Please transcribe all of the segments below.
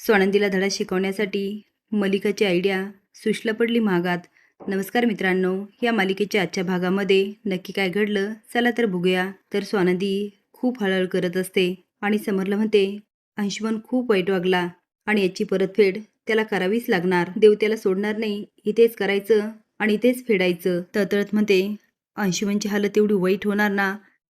स्वानंदीला धडा शिकवण्यासाठी मलिकाची आयडिया सुशला पडली महागात. नमस्कार मित्रांनो, या मालिकेच्या आजच्या भागामध्ये नक्की काय घडलं चला तर बघूया. तर स्वानंदी खूप हळहळ करत असते आणि समरला म्हणते अंशुमन खूप वाईट वागला आणि याची परतफेड त्याला करावीच लागणार. देव त्याला सोडणार नाही, इथेच करायचं आणि इथेच फेडायचं. तळतळत म्हणते अंशुमनची हालत एवढी वाईट होणार ना,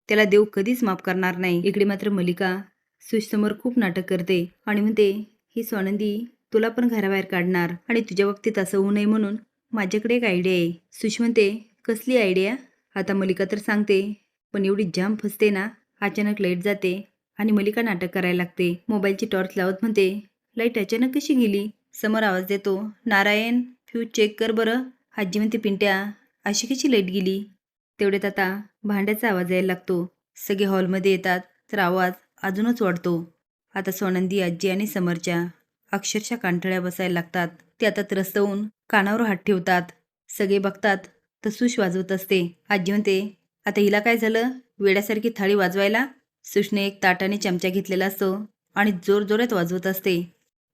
त्याला देव कधीच माफ करणार नाही. इकडे मात्र मलिका सुशसमोर खूप नाटक करते आणि म्हणते ही स्वानंदी तुला पण घराबाहेर काढणार आणि तुझ्या बाबतीत असं होऊ नये म्हणून माझ्याकडे एक आयडिया आहे. सुश म्हणते कसली आयडिया? आता मलिका तर सांगते, पण एवढी जाम फसते ना, अचानक लाईट जाते आणि मलिका नाटक करायला लागते. मोबाईलची टॉर्च लावत म्हणते लाईट अचानक कशी गेली? समोर आवाज देतो नारायण फ्यूज चेक कर बरं. आजी म्हणते पिंट्या अशी कशी लाईट गेली? तेवढ्यात आता भांड्याचा आवाज यायला लागतो. सगळे हॉलमध्ये येतात तर आवाज अजूनच वाढतो. आता स्वानंदी आजी आणि समरच्या अक्षरशः कांठळ्या बसायला लागतात. ते आता त्रस्त होऊन कानावर हात ठेवतात. सगळे बघतात तर सुश वाजवत असते. आजी म्हणते आता हिला काय झालं, वेड्यासारखी थाळी वाजवायला? सुशने एक ताटाने चमचा घेतलेला असतो आणि जोरजोरात वाजवत असते.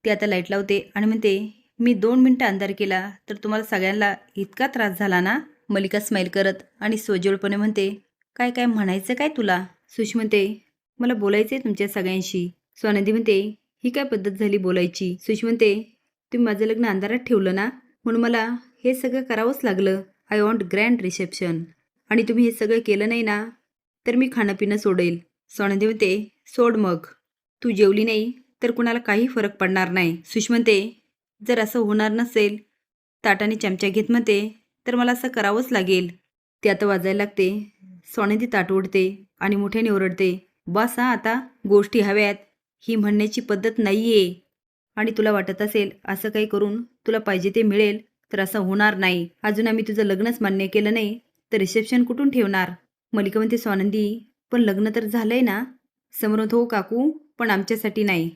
ती आता लाईट लावते आणि म्हणते मी 2 मिनिटं अंधार केला तर तुम्हाला सगळ्यांना इतका त्रास झाला ना? मलिका स्माईल करत आणि सोजवळपणे म्हणते काय काय म्हणायचं काय तुला? सुश म्हणते मला बोलायचंय तुमच्या सगळ्यांशी. स्वानंदी म्हणते ही काय पद्धत झाली बोलायची? सुश म्हणते तुम्ही माझं लग्न अंधारात ठेवलं ना, म्हणून मला हे सगळं करावंच लागलं. आय वॉन्ट ग्रँड रिसेप्शन आणि तुम्ही हे सगळं केलं नाही ना तर मी खाणं पिणं सोडेल. स्वानंदी म्हणते सोड मग, तू जेवली नाही तर कुणाला काही फरक पडणार नाही. सुश म्हणते जर असं होणार नसेल ताटाने चमचा घेत म्हणते तर मला असं करावंच लागेल. ते आता वाजायला लागते. स्वानंदी ताट ओढते आणि मोठ्याने ओरडते बस हा आता, गोष्टी हव्यात ही म्हणण्याची पद्धत नाहीये. आणि तुला वाटत असेल असं काही करून तुला पाहिजे ते मिळेल तर असं होणार नाही. अजून आम्ही तुझं लग्नच मान्य केलं नाही तर रिसेप्शन कुठून ठेवणार? मलिका म्हणते स्वानंदी पण लग्न तर झालंय ना? समोर हो काकू, पण आमच्यासाठी नाही.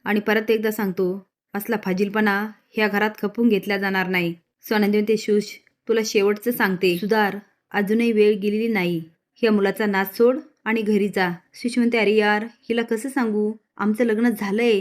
आणि परत एकदा सांगतो असला फाजीलपणा ह्या घरात खपून घेतला जाणार नाही. स्वानंदी म्हणते शुश तुला शेवटचं सांगते सुधार, अजूनही वेळ गेलेली नाही. ह्या मुलाचा नाच सोड आणि घरी जा. सुश म्हणते अरे यार हिला कसं सांगू, आमचं लग्न झालंय,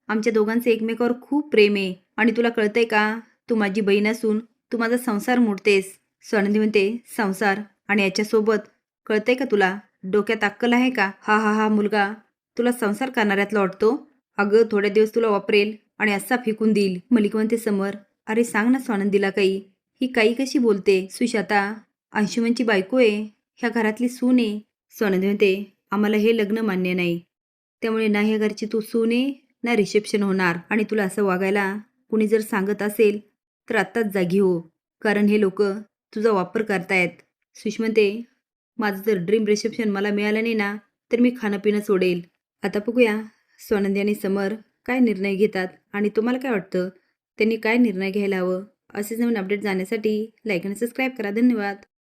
आमच्या दोघांचं एकमेकावर खूप प्रेम आहे आणि तुला कळतंय का, तू माझी बहीण असून तू माझा संसार मोडतेस. स्वानंदी म्हणते संसार आणि याच्यासोबत कळतंय का तुला, डोक्यात अक्कल आहे का? हा हा हा मुलगा तुला संसार करणाऱ्यातला वाटतो? अगं थोड्या दिवस तुला वापरेल आणि असा फेकून देईल. मलिका म्हणते समर अरे सांग ना स्वानंदीला काही, ही काही कशी बोलते? सुश आता अंशुमनची बायको आहे, ह्या घरातली सून आहे. स्वानंदी म्हणते आम्हाला हे लग्न मान्य नाही, त्यामुळे ना ह्या घरची तू सून आहे ना रिसेप्शन होणार. आणि तुला असं वागायला कुणी जर सांगत असेल तर आत्ताच जागी हो, कारण हे लोक तुझा वापर करतायत. सुष म्हणते माझं जर ड्रीम रिसेप्शन मला मिळालं नाही ना तर मी खाणं पिणं सोडेल. आता बघूया स्वानंदी आणि समर काय निर्णय घेतात आणि तुम्हाला काय वाटतं त्यांनी काय निर्णय घ्यायला हवं. असेच नवीन अपडेट जाण्यासाठी लाईक आणि सबस्क्राईब करा. धन्यवाद.